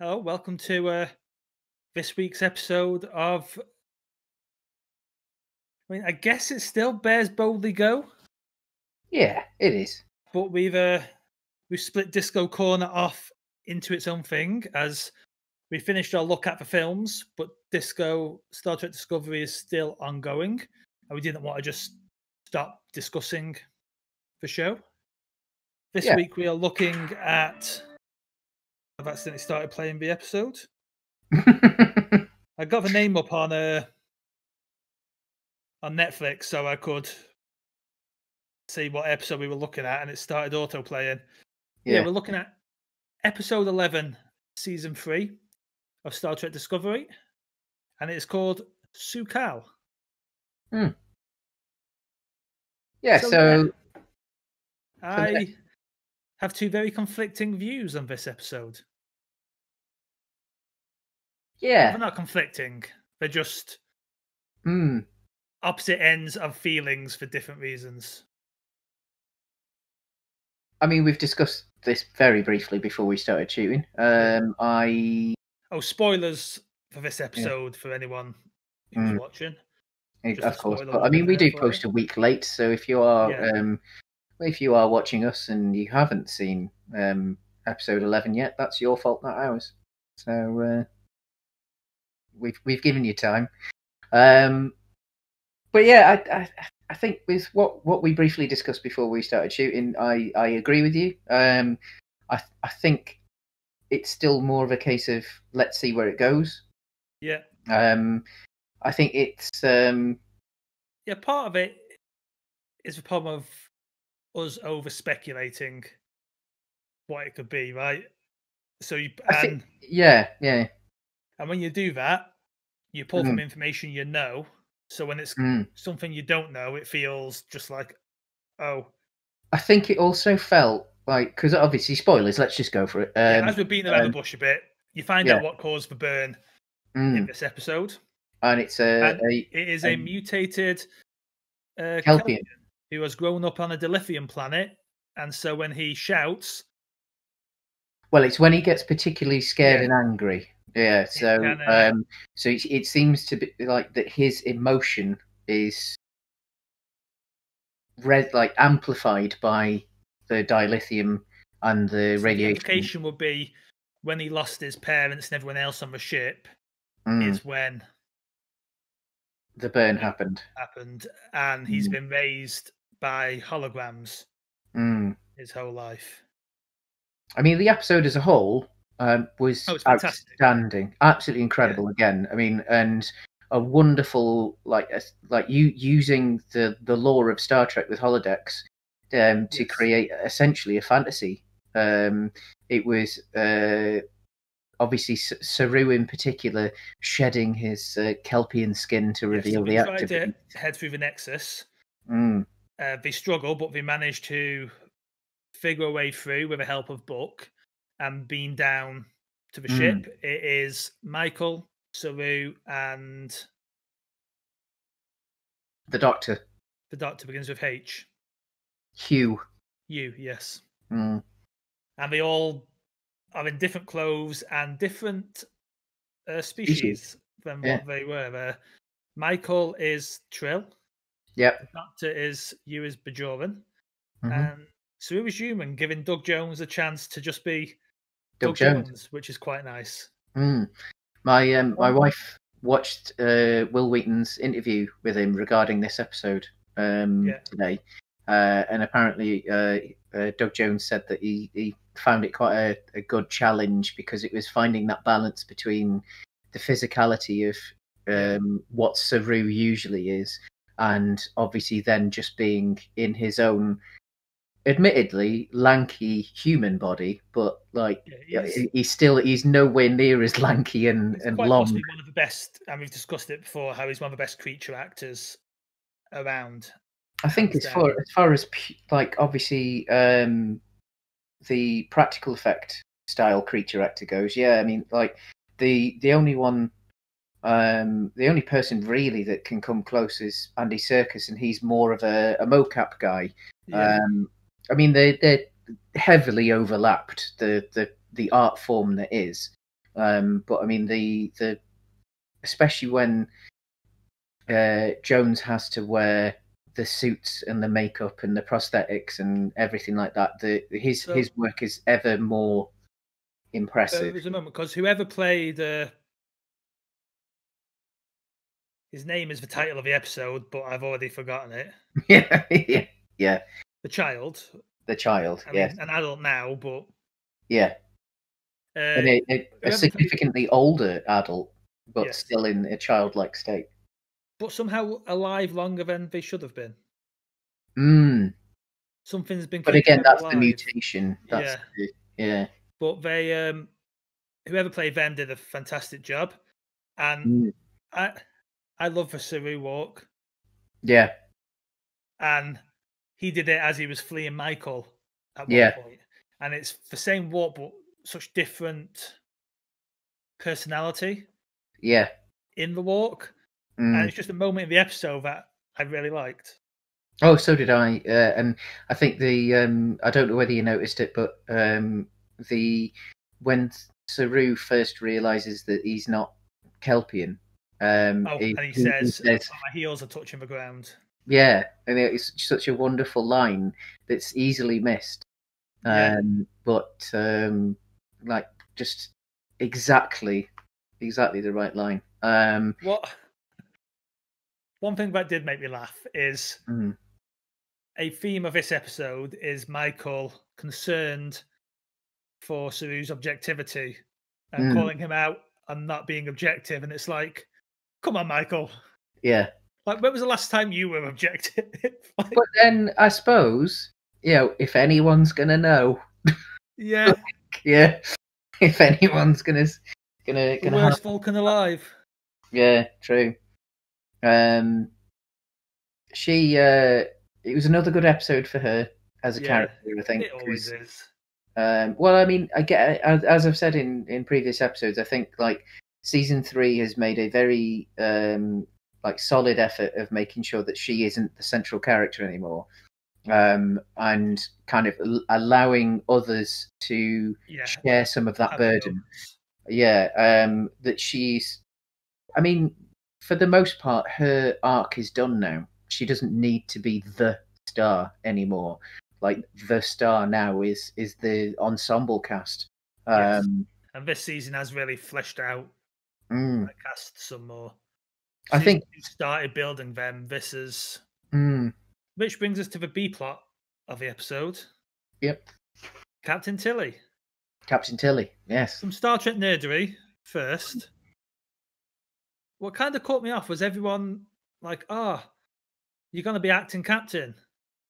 Hello, welcome to this week's episode of. I guess it still bears boldly go, Yeah, it is. but we've split Disco Corner off into its own thing as we finished our look at the films, but Disco Star Trek Discovery is still ongoing, and we didn't want to just stop discussing the show. This Yeah. week we are looking at. I've accidentally started playing the episode. I got the name up on Netflix so I could see what episode we were looking at, and it started auto playing. Yeah, we're looking at episode 11, season 3 of Star Trek Discovery, and it's called Su'Kal. Yeah, so I have two very conflicting views on this episode. Yeah. They're not conflicting, they're just Mm. opposite ends of feelings for different reasons. I mean, we've discussed this very briefly before we started shooting. Spoilers for this episode for anyone who's watching. Of course, but I mean, we do post a week late, so if you are watching us and you haven't seen episode 11 yet, that's your fault, not ours. So we've given you time. But yeah, I think with what we briefly discussed before we started shooting, I agree with you. I think it's still more of a case of let's see where it goes. Yeah. I think it's part of it is the problem of us over speculating what it could be, right? So and when you do that, you pull from information you know. So when it's something you don't know, it feels just like, oh. I think it also felt like, because obviously spoilers. Let's just go for it. As we're beating around the bush a bit, you find out what caused the burn in this episode, and it is a mutated Kelpian who has grown up on a Dilithium planet, and so when he shouts, well, it's when he gets particularly scared and angry. Yeah, so it seems to be like that his emotion is amplified by the dilithium and the radiation. The implication would be when he lost his parents and everyone else on the ship is when the burn happened, and he's been raised by holograms his whole life. I mean, the episode as a whole was outstanding, absolutely incredible. Again, I mean, and a wonderful using the lore of Star Trek with holodecks to create essentially a fantasy. It was obviously Saru in particular shedding his Kelpian skin to reveal the activity. They tried to head through the Nexus. They struggle, but they managed to figure a way through with the help of Book and beam down to the ship. It is Michael, Saru, and the Doctor. The Doctor begins with H. Hugh, yes. And they all are in different clothes and different species than what they were. Michael is Trill. Yep. The Doctor is Bajoran. And Saru is human, giving Doug Jones a chance to just be Doug Jones, which is quite nice. My wife watched Will Wheaton's interview with him regarding this episode today, and apparently Doug Jones said that he found it quite a good challenge because it was finding that balance between the physicality of what Saru usually is, and obviously then just being in his own, admittedly lanky human body, but he's nowhere near as lanky and long. Possibly one of the best, and we've discussed it before, how he's one of the best creature actors around. I think as far as obviously the practical effect style creature actor goes, I mean, like the only person really that can come close is Andy Serkis, and he's more of a mocap guy. I mean, they're heavily overlapped, the art form that is, But I mean, the especially when Jones has to wear the suits and the makeup and the prosthetics and everything like that, his work is ever more impressive. There's a moment because whoever played his name is the title of the episode, but I've already forgotten it. yeah. The child. I mean, an adult now, but yeah. And a significantly older adult, but still in a childlike state. But somehow alive longer than they should have been. Something's been. But again, that's alive. The mutation. That's yeah. But they, whoever played them, did a fantastic job, and I love the Saru walk. Yeah. And he did it as he was fleeing Michael at one point, and it's the same walk, but such different personality. Yeah. In the walk. And it's just a moment in the episode that I really liked. Oh, so did I. And I think I don't know whether you noticed it, but when Saru first realizes that he's not Kelpian, and he says, "My heels are touching the ground." Yeah, and it's such a wonderful line that's easily missed. But like just exactly the right line. One thing that did make me laugh is a theme of this episode is Michael concerned for Saru's objectivity and calling him out and not being objective. And it's like, come on, Michael. Yeah. Like, when was the last time you were objective? But then I suppose, if anyone's going to know. Yeah. Yeah. If anyone's going to worst Vulcan alive. Yeah, true. She it was another good episode for her as a character, I think. It always is. Well, I mean, I get, as I've said in previous episodes, I think like season 3 has made a very like solid effort of making sure that she isn't the central character anymore, and kind of allowing others to share some of that burden. That she's, I mean, for the most part, her arc is done now. She doesn't need to be the star anymore. Like, the star now is the ensemble cast. And this season has really fleshed out the cast some more. I think you started building them. This is which brings us to the B plot of the episode. Yep. Captain Tilly. Captain Tilly, yes. Some Star Trek nerdery first. What kind of caught me off was everyone like, you're going to be acting captain.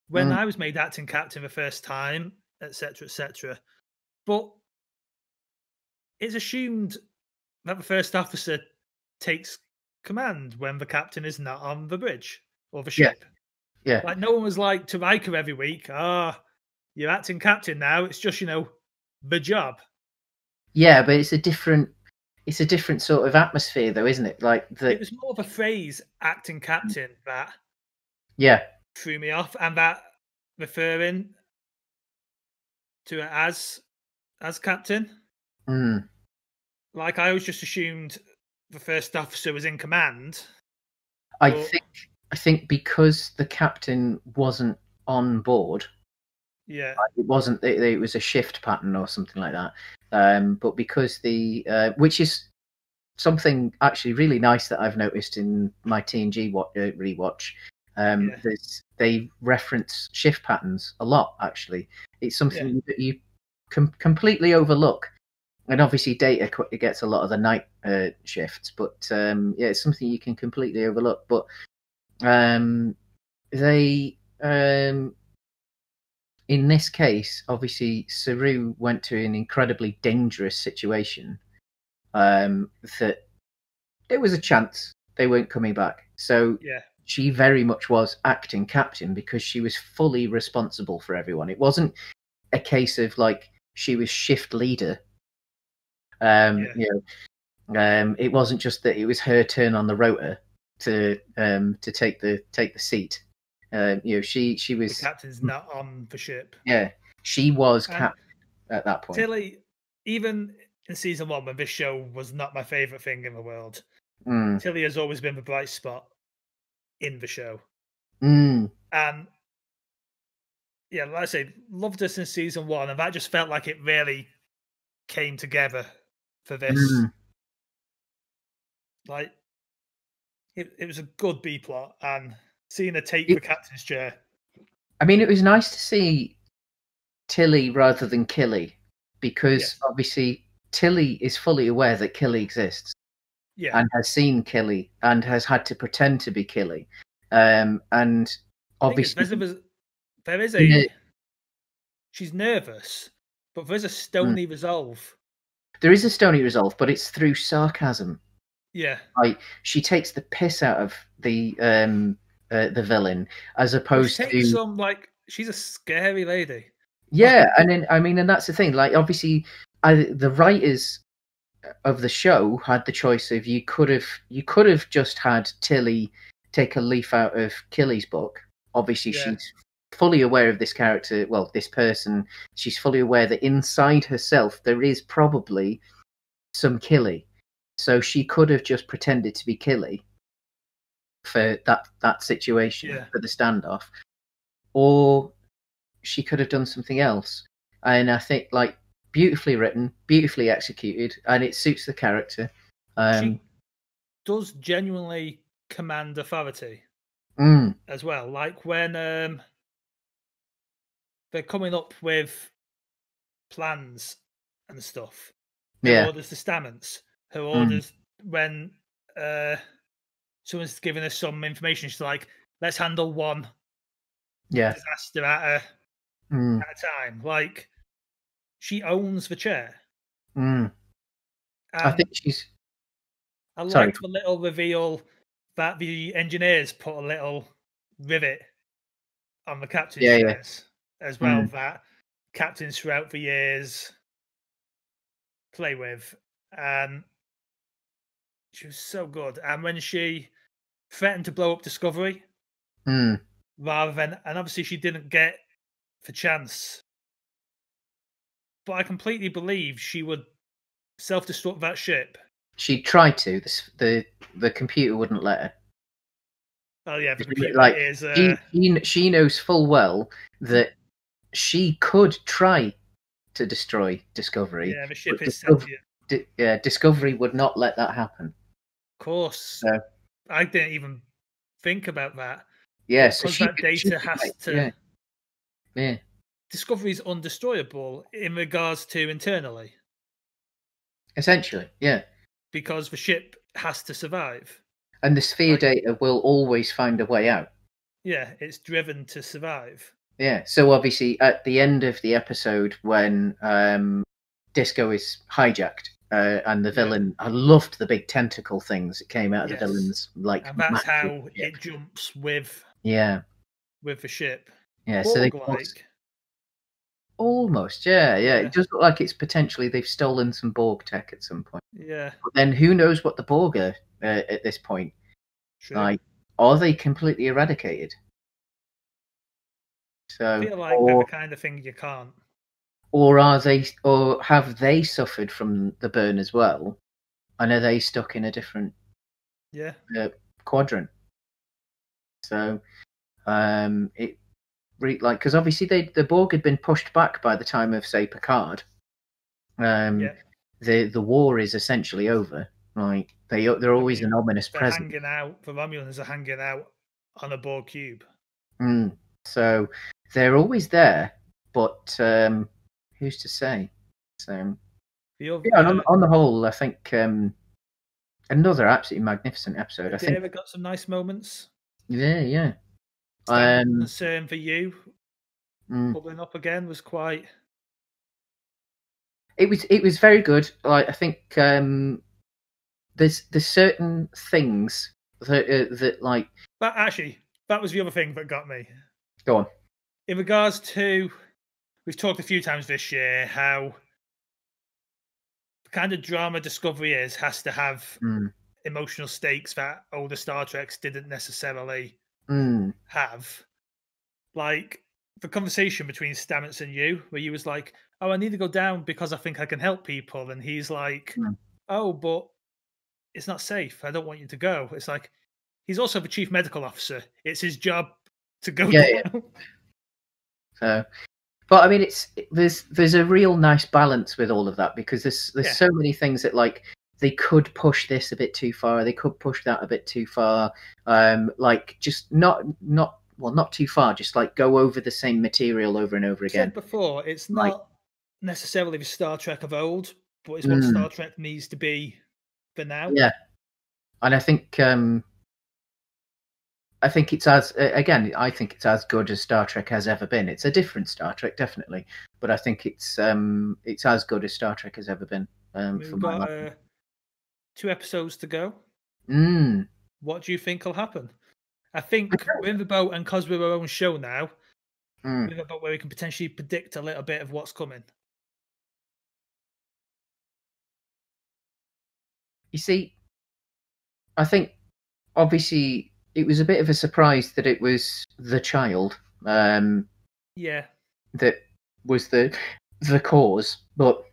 When I was made acting captain the first time, etc., etc. But it's assumed that the first officer takes command when the captain is not on the bridge or the ship. Yeah. Like, no one was like to Riker every week, you're acting captain now. It's just, the job. Yeah, but it's a different sort of atmosphere, though, isn't it? Like it was more of a phrase, acting captain, that threw me off, and that referring to it as captain. Like, I always just assumed the first officer was in command. I think because the captain wasn't on board. Yeah, it wasn't. It was a shift pattern or something like that. But because which is something actually really nice that I've noticed in my TNG rewatch. They reference shift patterns a lot. Actually, it's something that you completely overlook. And obviously, Data gets a lot of the night shifts, but it's something you can completely overlook. But they. In this case, obviously, Saru went to an incredibly dangerous situation. That there was a chance they weren't coming back. So she very much was acting captain because she was fully responsible for everyone. It wasn't a case of like she was shift leader. It wasn't just that it was her turn on the rotor to take the seat. She was the captain's not on the ship. Yeah, she was captain at that point. Tilly, even in season 1 when this show was not my favorite thing in the world. Mm. Tilly has always been the bright spot in the show. Mm. And yeah, like I say, loved her since season 1, and that just felt like it really came together for this. Mm. Like, it was a good B plot, and seeing her take the captain's chair. I mean, it was nice to see Tilly rather than Killy, because obviously Tilly is fully aware that Killy exists, and has seen Killy and has had to pretend to be Killy, and obviously there is a she's nervous, but there's a stony resolve. There is a stony resolve, but it's through sarcasm. Yeah, like she takes the piss out of the villain, as opposed to some, like, she's a scary lady. Yeah, and then and that's the thing. Like, obviously, the writers of the show had the choice of you could have just had Tilly take a leaf out of Killy's book. Obviously, she's fully aware of this character. Well, this person, she's fully aware that inside herself there is probably some Killy. So she could have just pretended to be Killy for that situation, for the standoff, or she could have done something else. And I think, like, beautifully written, beautifully executed, and it suits the character. She does genuinely command authority as well. Like when they're coming up with plans and stuff. Her orders to Stamets. Her orders when someone's giving us some information. She's like, let's handle one disaster at a time. Like, she owns the chair. I think she's... I liked the little reveal that the engineers put a little rivet on the captain's chairs as well, that captains throughout the years play with. And she was so good. And when she threatened to blow up Discovery, rather than, and obviously she didn't get the chance, but I completely believe she would self-destruct that ship. She tried to. The computer wouldn't let her. Oh yeah, the computer is. She knows full well that she could try to destroy Discovery. Yeah, the ship is sentient. Discovery would not let that happen. Of course. I didn't even think about that. Yeah, because that data has to. Yeah. Discovery is undestroyable in regards to internally. Essentially, yeah. Because the ship has to survive. And the sphere data will always find a way out. Yeah, it's driven to survive. Yeah, so obviously at the end of the episode when Disco is hijacked and the villain, I loved the big tentacle things that came out of the villain's, like, and that's how it jumps with the ship. Yeah, so they almost, yeah. It does look like it's potentially they've stolen some Borg tech at some point. Yeah. But then who knows what the Borg are at this point? True. Like, are they completely eradicated? So, I feel like they're the kind of thing you can't. Or have they suffered from the burn as well? And are they stuck in a different quadrant? So, because obviously the Borg had been pushed back by the time of, say, Picard. The war is essentially over. Like, they're always an ominous presence. The Romulans are hanging out on a Borg cube. So they're always there, but who's to say? So on the whole, I think another absolutely magnificent episode. I think it got some nice moments. Yeah. Concern for you bubbling up again was quite. It was very good. Like, I think there's certain things that like. But actually, that was the other thing that got me. Go on. In regards to, we've talked a few times this year how the kind of drama Discovery has to have emotional stakes that older Star Treks didn't necessarily have. Like, the conversation between Stamets and you, where you was like, "Oh, I need to go down because I think I can help people," and he's like, "Oh, but it's not safe. I don't want you to go." It's like he's also the chief medical officer. It's his job to go down. Yeah. So, but I mean, there's a real nice balance with all of that, because there's so many things that, like, they could push this a bit too far, they could push that a bit too far, like just not too far, just like go over the same material over and over again. Said before, it's not necessarily the Star Trek of old, but it's what Star Trek needs to be for now. Yeah, and I think it's as as good as Star Trek has ever been. It's a different Star Trek, definitely, but I think it's as good as Star Trek has ever been. We've got 2 episodes to go. What do you think will happen? I think we're in the boat, and because we're our own show now, we're in the boat where we can potentially predict a little bit of what's coming. You see, I think obviously it was a bit of a surprise that it was the child. Yeah. That was the cause, but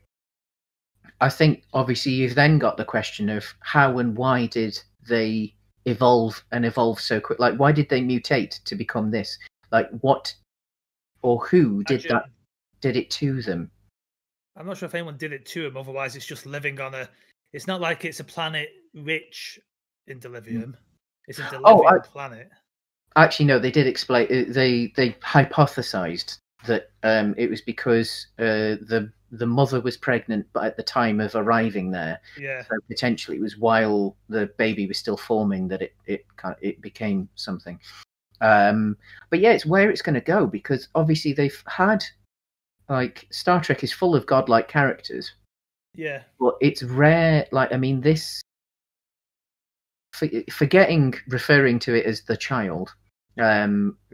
I think obviously you've then got the question of how and why did they evolve so quick? Like, why did they mutate to become this? Like, what or who did it to them? I'm not sure if anyone did it to them. Otherwise, it's just living on a. It's not like it's a planet rich in Delirium. It's a Delirium planet. Actually, no. They did explain. They hypothesized that it was because the mother was pregnant, but at the time of arriving there, so potentially it was while the baby was still forming that it became something. But yeah, it's where it's going to go, because obviously they've had, like, Star Trek is full of godlike characters. Yeah, but it's rare. Like, I mean, this forgetting referring to it as the child.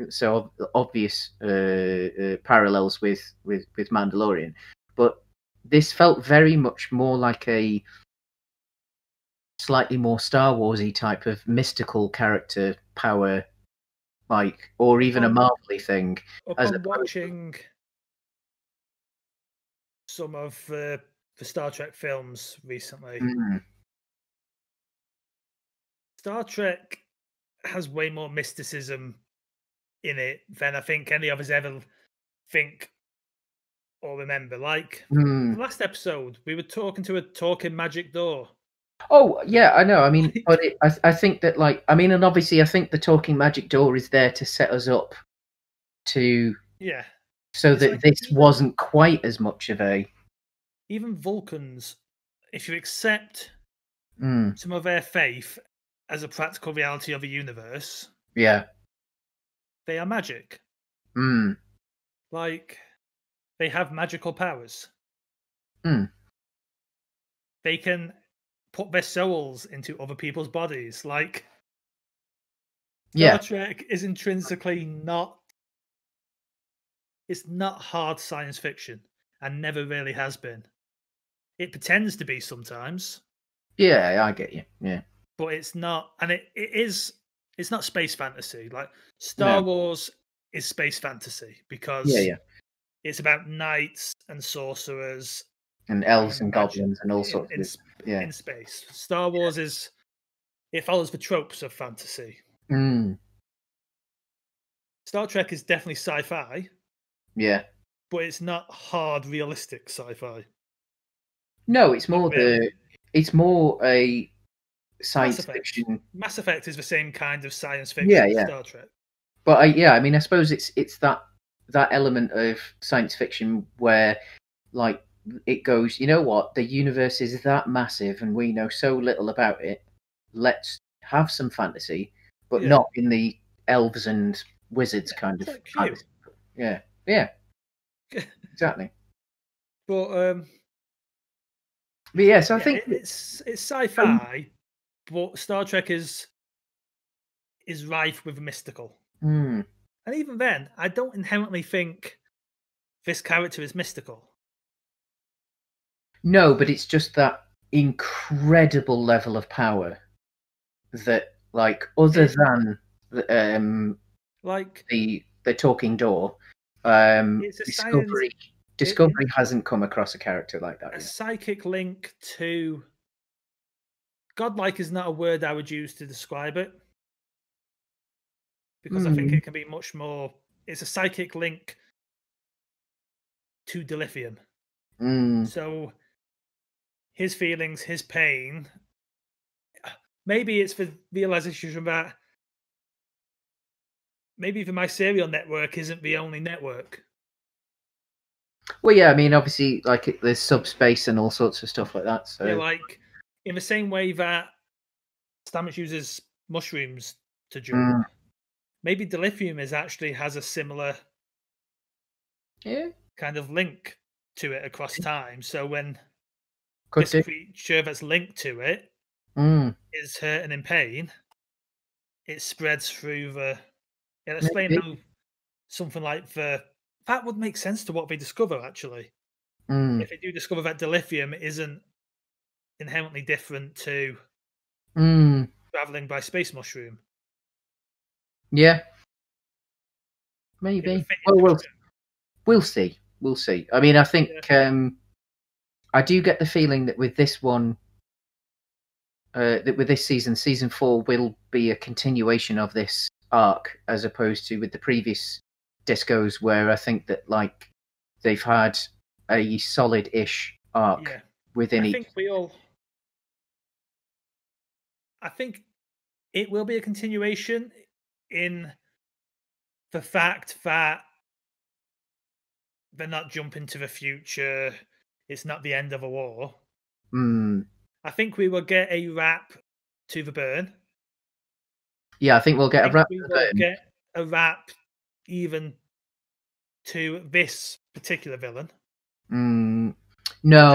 So obvious parallels with Mandalorian, but this felt very much more like a slightly more Star Warsy type of mystical character power, like, or even a Marvel-y thing. Upon watching some of the Star Trek films recently, Star Trek has way more mysticism in it than I think any of us ever think or remember. Like the last episode, we were talking to a talking magic door. Oh yeah, I know. I mean, but I think that, like, I mean, and obviously, I think the talking magic door is there to set us up to so that this wasn't quite as much of a. Even Vulcans, if you accept some of their faith as a practical reality of a universe, they are magic. Like, they have magical powers. They can put their souls into other people's bodies. Like, Star Trek is intrinsically not. It's not hard science fiction, and never really has been. It pretends to be sometimes. Yeah, I get you. Yeah, but it's not, and it is. It's not space fantasy. Like, Star Wars is space fantasy because it's about knights and sorcerers and elves and goblins and all sorts in space. Star Wars it follows the tropes of fantasy. Star Trek is definitely sci-fi. Yeah, but it's not hard realistic sci-fi. No, it's more it's more a science fiction. Mass Effect is the same kind of science fiction as Star Trek. But I mean, I suppose it's that element of science fiction where, like, it goes, you know what, the universe is that massive and we know so little about it. Let's have some fantasy, but not in the elves and wizards kind of. Yeah, exactly. But yes, I think it's sci-fi, but Star Trek is rife with mystical. And even then, I don't inherently think this character is mystical. No, but it's just that incredible level of power that, like, other than like the talking door, Discovery hasn't come across a character like that. A psychic link to godlike is not a word I would use to describe it, because I think it can be much more. It's a psychic link to dilithium. So his feelings, his pain. Maybe it's for realization that maybe even my serial network isn't the only network. Well, yeah, I mean, obviously, like there's subspace and all sorts of stuff like that. So, yeah, like in the same way that Stamets uses mushrooms to jump, maybe dilithium actually has a similar kind of link to it across time. So when this creature that's linked to it is hurt and in pain, it spreads through the. It'll explain how something like that would make sense to what they discover, actually. If they do discover that dilithium isn't inherently different to traveling by space mushroom. Yeah. Maybe. Well, we'll see. We'll see. I mean, I think I do get the feeling that with this one, that with this season 4 will be a continuation of this arc, as opposed to with the previous discos, where I think that like they've had a solid-ish arc within each. I think it will be a continuation in the fact that they're not jumping to the future. It's not the end of a war. I think we will get a wrap to the burn. Yeah, I think we'll get a wrap. Get a wrap even to this particular villain. No,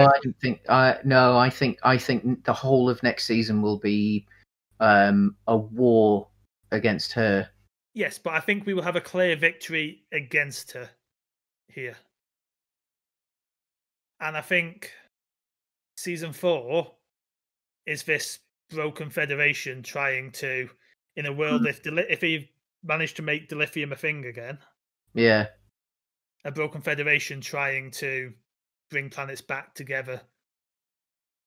I don't think. No, I think the whole of next season will be a war against her. Yes, but I think we will have a clear victory against her here. And I think season 4 is this broken Federation trying to, in a world, if he managed to make dilithium a thing again, a broken Federation trying to bring planets back together,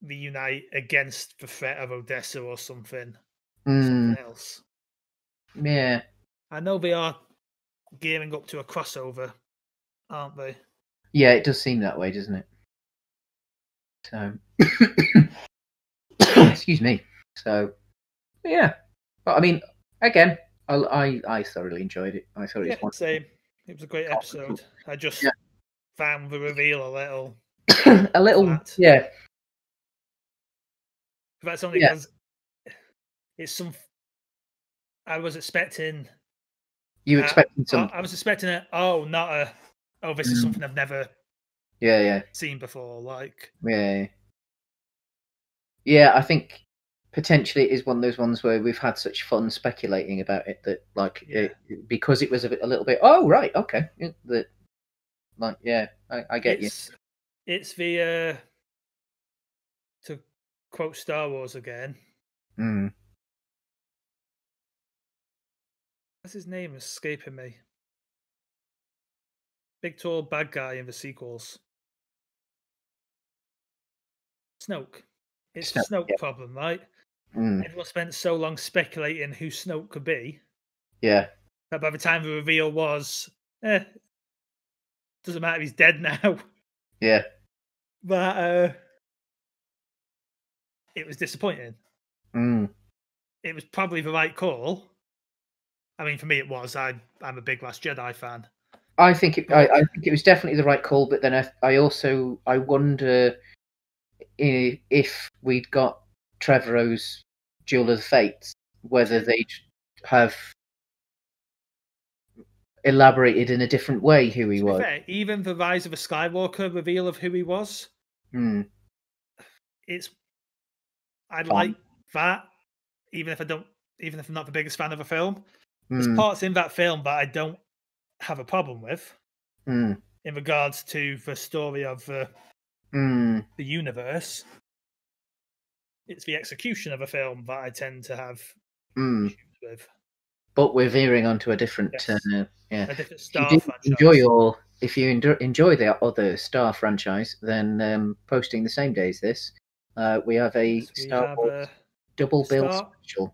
reunite against the threat of Odessa or something else. Yeah, I know they are gearing up to a crossover, aren't they? Yeah, it does seem that way, doesn't it? So, excuse me. So, yeah. But I mean, again, I thoroughly enjoyed it. I thought it was same. It was a great episode. I just found the reveal a little, flat. Yeah. But that's only because it's some. I was expecting. You expecting some? I was expecting it. Oh, not a. Oh, this is something I've never. Seen before, like. Yeah, I think potentially it is one of those ones where we've had such fun speculating about it that, like, because it was a little bit. Oh, right, okay. That, like, I get you. It's the to quote Star Wars again. What's his name? Escaping me. Big tall bad guy in the sequels. Snoke. It's a Snoke problem, right? Everyone spent so long speculating who Snoke could be. Yeah. That by the time the reveal was, doesn't matter, he's dead now. Yeah. But it was disappointing. It was probably the right call. I mean, for me, it was. I'm a big Last Jedi fan. I think it was definitely the right call, but then I wonder if we'd got Trevorrow's Duel of the Fates, whether they'd have elaborated in a different way who he was. Fair, even the Rise of a Skywalker reveal of who he was, I like that, even if I'm not the biggest fan of a film. There's parts in that film that I don't have a problem with in regards to the story of the universe. It's the execution of a film that I tend to have issues with. But we're veering onto a different, a different Star franchise. If you enjoy the other Star franchise, then posting the same day as this, we have a Star Wars Double Bill special.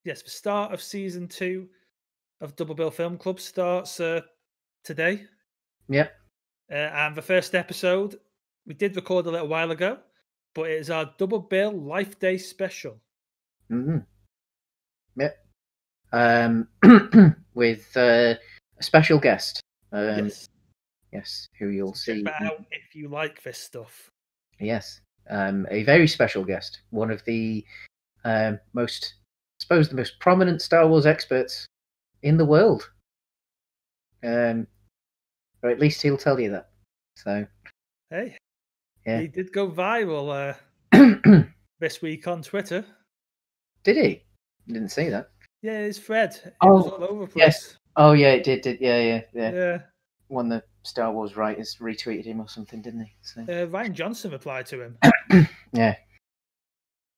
Yes, the start of season 2 of Double Bill Film Club starts today. Yep. And the first episode we did record a little while ago, but it is our Double Bill Life Day special. Mm-hmm. Yep. With a special guest. Yes, who you'll see. Check that out if you like this stuff. Yes, a very special guest. One of the the most prominent Star Wars experts in the world. Or at least he'll tell you that. So, hey, yeah, he did go viral this week on Twitter. Did he? Didn't see that. Yeah, his thread. It was all over the place. Yes. Oh yeah, it did. Yeah. One of the Star Wars writers retweeted him or something, didn't he? So. Rian Johnson replied to him. Yeah.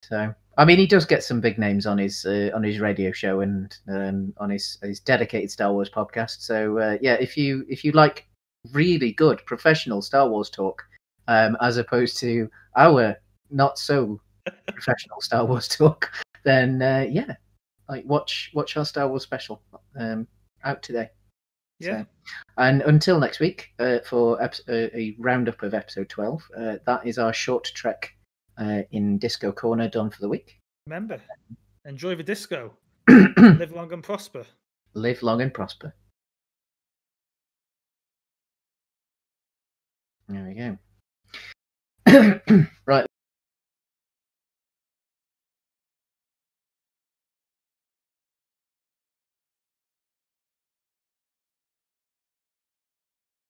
So, I mean, he does get some big names on his radio show and on his dedicated Star Wars podcast. So, yeah, if you like really good professional Star Wars talk, as opposed to our not so professional Star Wars talk, then yeah, like watch our Star Wars special out today. Yeah. So, and until next week for a roundup of episode 12, that is our short trek in Disco Corner done for the week. Remember, enjoy the disco. Live long and prosper. Live long and prosper. There we go. Right.